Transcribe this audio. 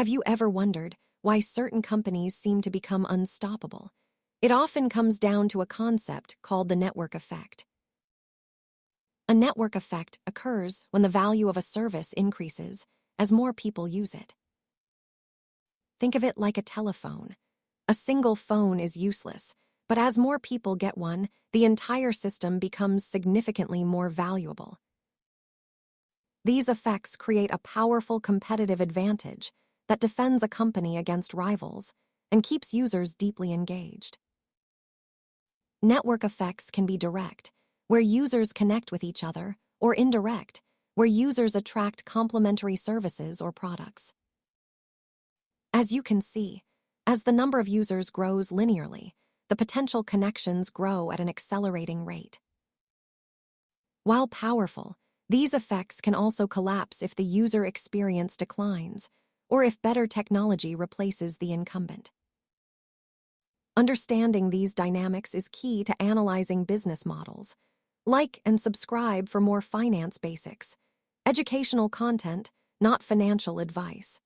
Have you ever wondered why certain companies seem to become unstoppable? It often comes down to a concept called the network effect. A network effect occurs when the value of a service increases as more people use it. Think of it like a telephone. A single phone is useless, but as more people get one, the entire system becomes significantly more valuable. These effects create a powerful competitive advantage that defends a company against rivals and keeps users deeply engaged. Network effects can be direct, where users connect with each other, or indirect, where users attract complementary services or products. As you can see, as the number of users grows linearly, the potential connections grow at an accelerating rate. While powerful, these effects can also collapse if the user experience declines or if better technology replaces the incumbent. Understanding these dynamics is key to analyzing business models. Like and subscribe for more finance basics, educational content, not financial advice.